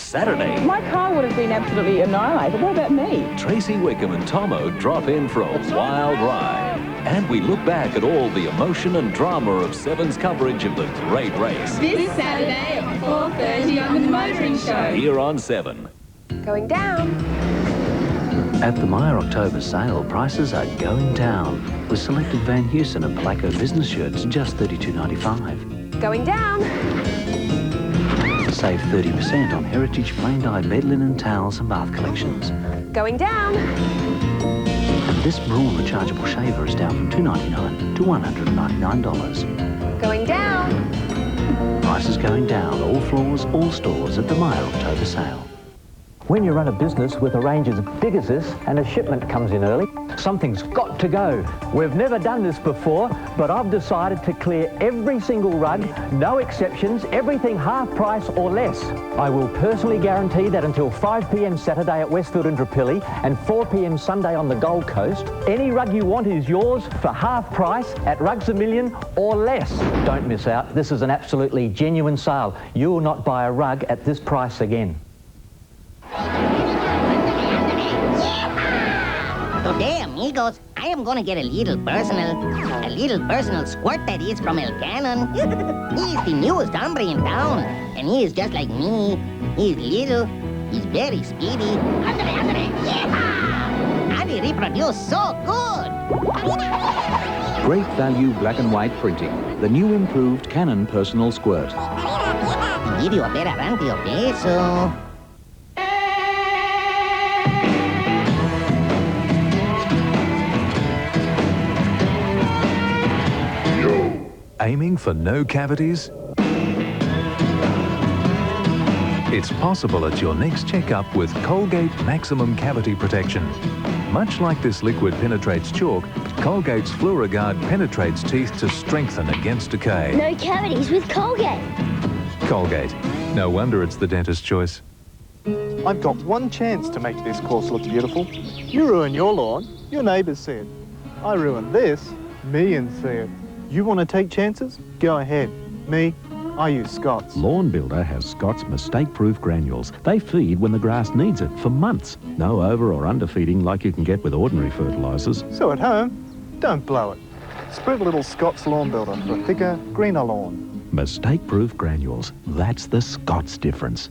Saturday. My car would have been absolutely annihilated. What about me? Tracy Wickham and Tomo drop in for a wild ride. And we look back at all the emotion and drama of Seven's coverage of the great race. This Saturday at 4:30 on the Motoring Show. Here on 7. Going down. At the Myer October sale, prices are going down. With selected Van Heusen and Placo business shirts, just $32.95. Going down. Save 30% on Heritage plain-dyed bed linen, towels and bath collections. Going down. This Braun rechargeable shaver is down from $299 to $199. Going down. Prices going down, all floors, all stores at the Myer October sale. When you run a business with a range as big as this and a shipment comes in early, something's got to go. We've never done this before, but I've decided to clear every single rug, no exceptions, everything half price or less. I will personally guarantee that until 5 p.m. Saturday at Westfield and Indooroopilly and 4 p.m. Sunday on the Gold Coast, any rug you want is yours for half price at Rugs A Million or less. Don't miss out. This is an absolutely genuine sale. You will not buy a rug at this price again. Today, amigos, I am gonna get a little personal squirt that is from El Canon. He is the newest hombre in town, and he is just like me. He is little, he's very speedy. Andre, yeah! And he reproduces so good. Great value black and white printing. The new improved Canon personal squirt. Give you a better anti-peso. Aiming for no cavities? It's possible at your next checkup with Colgate Maximum Cavity Protection. Much like this liquid penetrates chalk, Colgate's FluoroGuard penetrates teeth to strengthen against decay. No cavities with Colgate. Colgate. No wonder it's the dentist's choice. I've got one chance to make this course look beautiful. You ruin your lawn, your neighbours see it. I ruin this, millions see it. You want to take chances? Go ahead. Me, I use Scott's. Lawn Builder has Scott's mistake-proof granules. They feed when the grass needs it for months. No over or underfeeding like you can get with ordinary fertilisers. So at home, don't blow it. Spread a little Scott's Lawn Builder for a thicker, greener lawn. Mistake-proof granules. That's the Scott's difference.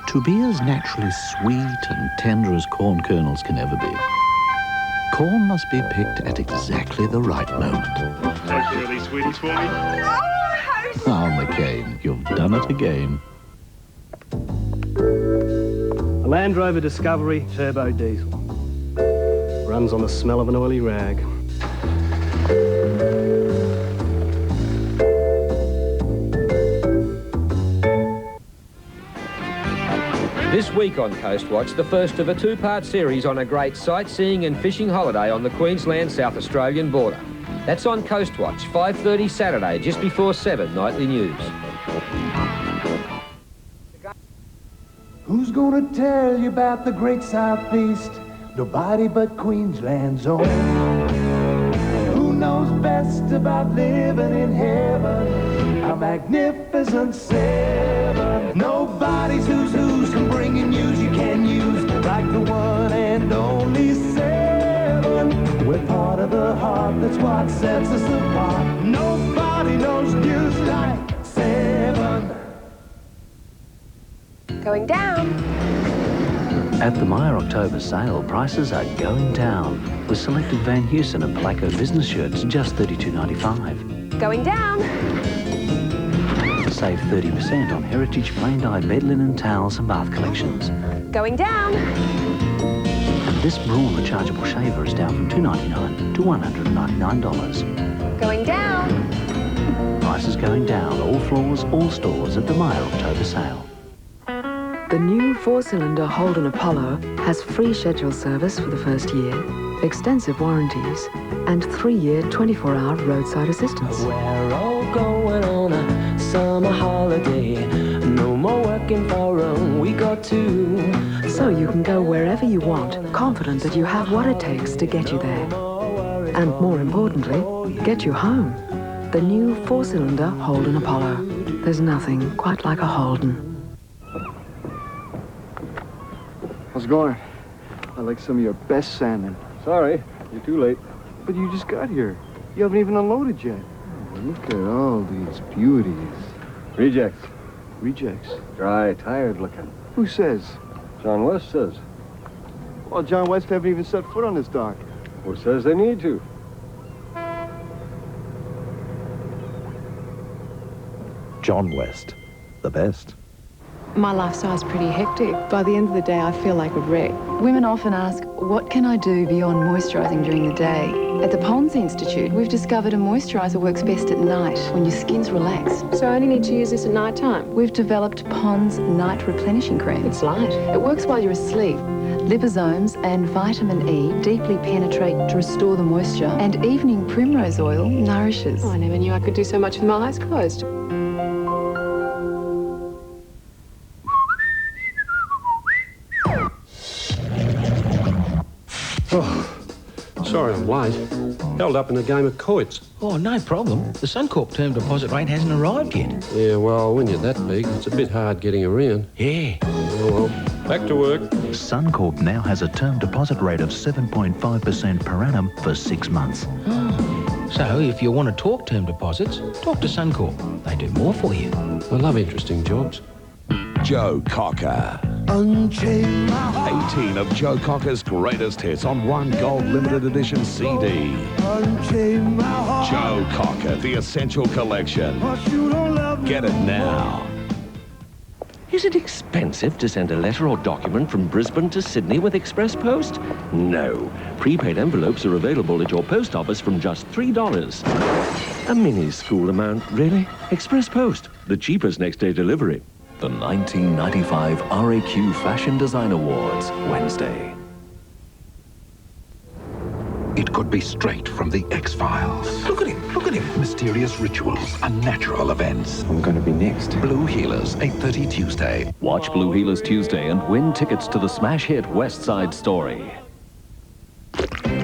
To be as naturally sweet and tender as corn kernels can ever be, corn must be picked at exactly the right moment. Those early sweeties for me. Ah, McCain, you've done it again. A Land Rover Discovery Turbo Diesel. Runs on the smell of an oily rag. This week on Coast Watch, the first of a two-part series on a great sightseeing and fishing holiday on the Queensland-South Australian border. That's on Coast Watch, 5:30 Saturday, just before 7 nightly news. Who's gonna tell you about the great Southeast? Nobody but Queensland's own. Who knows best about living in heaven? A magnificent 7. Nobody's who's can bring you news you can use, like the one and only 7. We're part of the heart, that's what sets us apart. Nobody knows news like 7. Going down. At the Myer October sale, prices are going down. With selected Van Heusen and Placo business shirts, just $32.95. Going down. Save 30% on Heritage plain-dyed bed linen, towels and bath collections. Going down. This Braun rechargeable shaver is down from $299 to $199. Going down. Prices going down, all floors, all stores at the Myer October sale. The new 4-cylinder Holden Apollo has free schedule service for the first year, extensive warranties, and 3-year 24-hour roadside assistance. We're all going on a summer holiday. No more working for a week or two. So you can go wherever you want, confident that you have what it takes to get you there. And more importantly, get you home. The new 4-cylinder Holden Apollo. There's nothing quite like a Holden. How's it going? I like some of your best salmon. Sorry, you're too late. But you just got here. You haven't even unloaded yet. Oh, look at all these beauties. Rejects. Rejects? Dry, tired looking. Who says? John West says. Well, John West haven't even set foot on this dock. Who says they need to? John West, the best. My lifestyle's pretty hectic. By the end of the day, I feel like a wreck. Women often ask, what can I do beyond moisturising during the day? At the Ponds Institute, we've discovered a moisturiser works best at night, when your skin's relaxed. So I only need to use this at night time? We've developed Ponds Night Replenishing Cream. It's light. It works while you're asleep. Liposomes and vitamin E deeply penetrate to restore the moisture, and evening primrose oil nourishes. Oh, I never knew I could do so much with my eyes closed. Oh, sorry I'm late. Held up in a game of quoits. Oh, no problem. The Suncorp term deposit rate hasn't arrived yet. Yeah, well, when you're that big, it's a bit hard getting around. Yeah. Oh, well, back to work. Suncorp now has a term deposit rate of 7.5% per annum for 6 months. Oh. So if you want to talk term deposits, talk to Suncorp. They do more for you. I love interesting jobs. Joe Cocker. 18 of Joe Cocker's greatest hits on one gold limited edition CD. Joe Cocker, the Essential Collection. Get it now. Is it expensive to send a letter or document from Brisbane to Sydney with Express Post? No. Prepaid envelopes are available at your post office from just $3. A minuscule amount, really. Express Post, the cheapest next day delivery. The 1995 RAQ Fashion Design Awards, Wednesday. It could be straight from the X-Files. Look at him, look at him. Mysterious rituals, unnatural events. I'm going to be next. Blue Healers, 8:30 Tuesday. Watch Blue Healers Tuesday and win tickets to the smash hit West Side Story.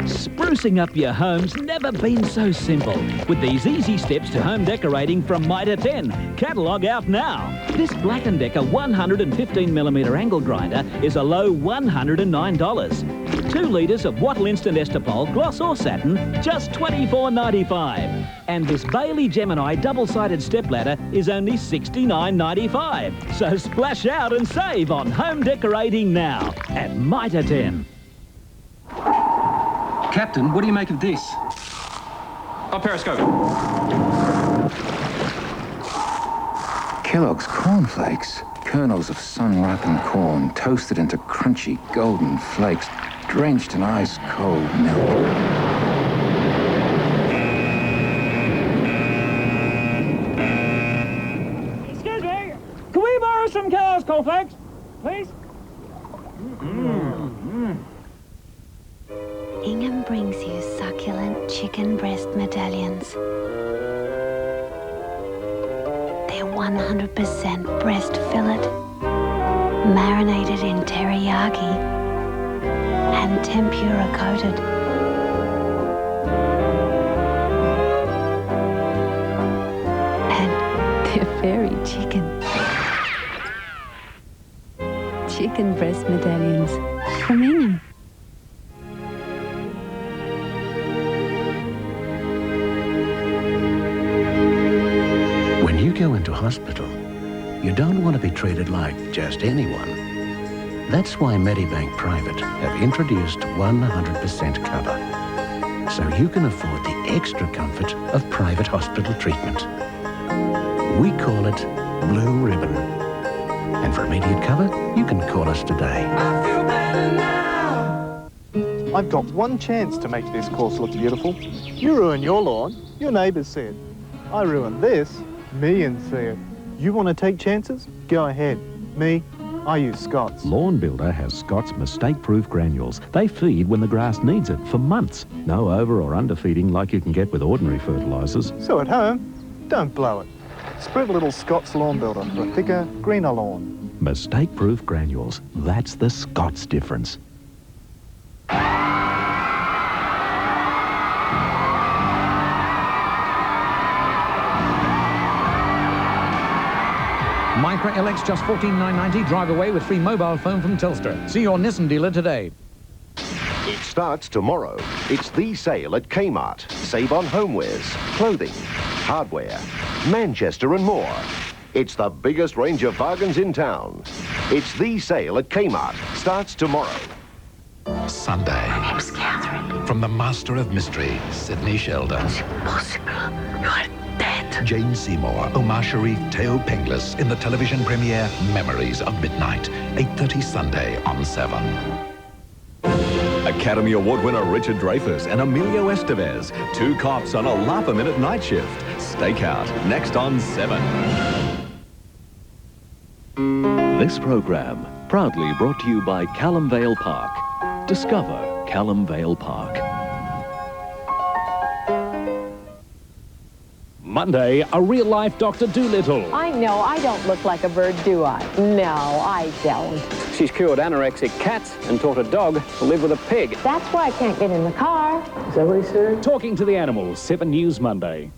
Sprucing up your home's never been so simple. With these easy steps to home decorating from Mitre 10. Catalogue out now. This Black & Decker 115mm angle grinder is a low $109. 2 litres of Wattle Instant Estopol, gloss or satin, just $24.95. And this Bailey Gemini double-sided stepladder is only $69.95. So splash out and save on home decorating now at Mitre 10. Captain, what do you make of this? Oh, periscope. Kellogg's Cornflakes. Kernels of sun-ripened corn toasted into crunchy golden flakes, drenched in ice-cold milk. Excuse me, can we borrow some Kellogg's Cornflakes, please? Ingham brings you succulent chicken breast medallions. They're 100% breast fillet, marinated in teriyaki and tempura coated. And they're very chicken. Chicken breast medallions from Ingham. When you go into hospital, you don't want to be treated like just anyone. That's why Medibank Private have introduced 100% cover, so you can afford the extra comfort of private hospital treatment. We call it Blue Ribbon. And for immediate cover, you can call us today. I feel better now. I've got one chance to make this course look beautiful. You ruin your lawn, your neighbours see it. I ruin this, millions see it. You want to take chances? Go ahead. Me, I use Scott's. Lawn Builder has Scott's mistake-proof granules. They feed when the grass needs it for months. No over or underfeeding like you can get with ordinary fertilisers. So at home, don't blow it. Spread a little Scott's Lawn Builder for a thicker, greener lawn. Mistake-proof granules. That's the Scott's difference. Mitre LX just $14,990. Drive away with free mobile phone from Telstra. See your Nissan dealer today. It starts tomorrow. It's the sale at Kmart. Save on homewares, clothing, hardware, Manchester and more. It's the biggest range of bargains in town. It's the sale at Kmart. Starts tomorrow. Sunday. Name's Catherine. From the master of mystery, Sidney Sheldon. It's impossible. You're dead. Jane Seymour, Omar Sharif, Theo Pinglis in the television premiere Memories of Midnight. 8:30 Sunday on 7. Academy Award winner Richard Dreyfuss and Emilio Estevez. Two cops on a laugh-a-minute night shift. Stakeout, next on 7. This program proudly brought to you by Calamvale Park. Discover Calamvale Park. Monday, a real-life Dr. Dolittle. I know I don't look like a bird, do I? No, I don't. She's cured anorexic cats and taught a dog to live with a pig. That's why I can't get in the car. Is that what he said? Talking to the Animals, 7 News Monday.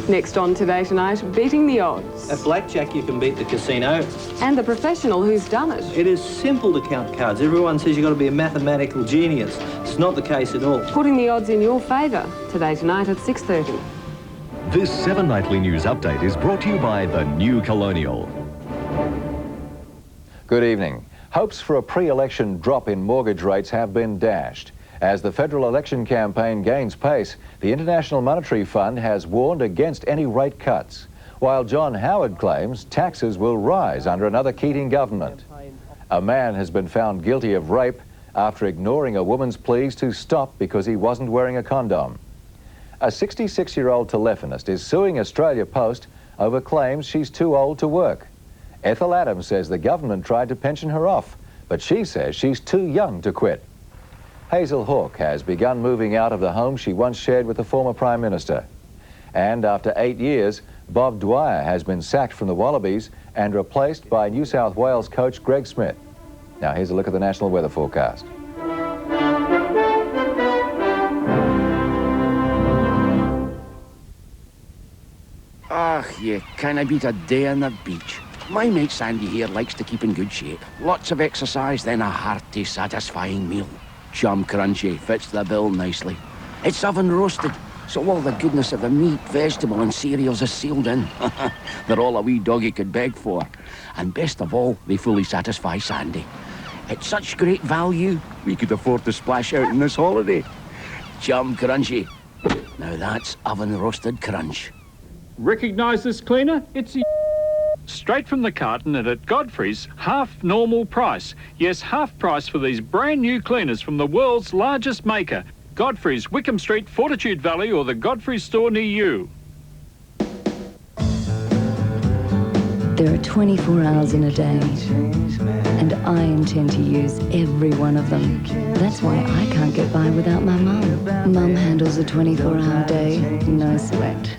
Next on Today Tonight, beating the odds. At blackjack, you can beat the casino. And the professional who's done it. It is simple to count cards. Everyone says you've got to be a mathematical genius. It's not the case at all. Putting the odds in your favour. Today Tonight at 6:30. This 7 Nightly News Update is brought to you by the New Colonial. Good evening. Hopes for a pre-election drop in mortgage rates have been dashed. As the federal election campaign gains pace, the International Monetary Fund has warned against any rate cuts, while John Howard claims taxes will rise under another Keating government. A man has been found guilty of rape after ignoring a woman's pleas to stop because he wasn't wearing a condom. A 66-year-old telephonist is suing Australia Post over claims she's too old to work. Ethel Adams says the government tried to pension her off, but she says she's too young to quit. Hazel Hawke has begun moving out of the home she once shared with the former Prime Minister. And after 8 years, Bob Dwyer has been sacked from the Wallabies and replaced by New South Wales coach Greg Smith. Now here's a look at the national weather forecast. Ah, you can't beat a day on the beach. My mate Sandy here likes to keep in good shape. Lots of exercise, then a hearty, satisfying meal. Chum Crunchy fits the bill nicely. It's oven roasted, so all the goodness of the meat, vegetable and cereals is sealed in. They're all a wee doggy could beg for. And best of all, they fully satisfy Sandy. It's such great value, we could afford to splash out in this holiday. Chum Crunchy. Now that's oven roasted crunch. Recognise this cleaner? It's a straight from the carton and at Godfreys, half normal price. Yes, half price for these brand new cleaners from the world's largest maker. Godfreys, Wickham Street, Fortitude Valley, or the Godfreys store near you. There are 24 hours in a day, and I intend to use every one of them. That's why I can't get by without my mum. Mum handles a 24-hour day, no sweat.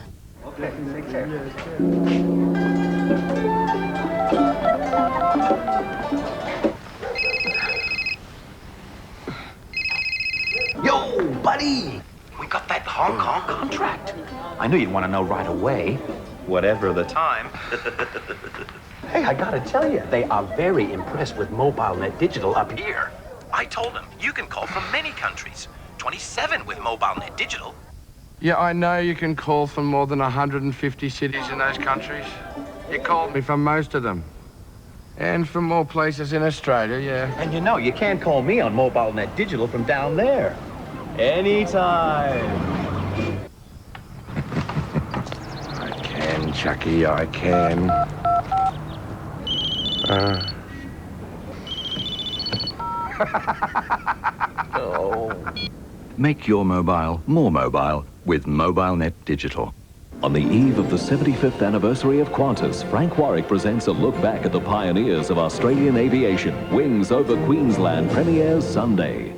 Yo, buddy! We got that Hong Kong contract. I knew you'd want to know right away. Whatever the time. Hey, I gotta tell you, they are very impressed with MobileNet Digital up here. I told them you can call from many countries. 27 with MobileNet Digital. Yeah, I know you can call from more than 150 cities in those countries. You called me from most of them. And from more places in Australia, yeah. And you know, you can't call me on MobileNet Digital from down there. Anytime. I can, Chucky, I can. Oh. Make your mobile more mobile with MobileNet Digital. On the eve of the 75th anniversary of Qantas, Frank Warwick presents a look back at the pioneers of Australian aviation. Wings Over Queensland premieres Sunday.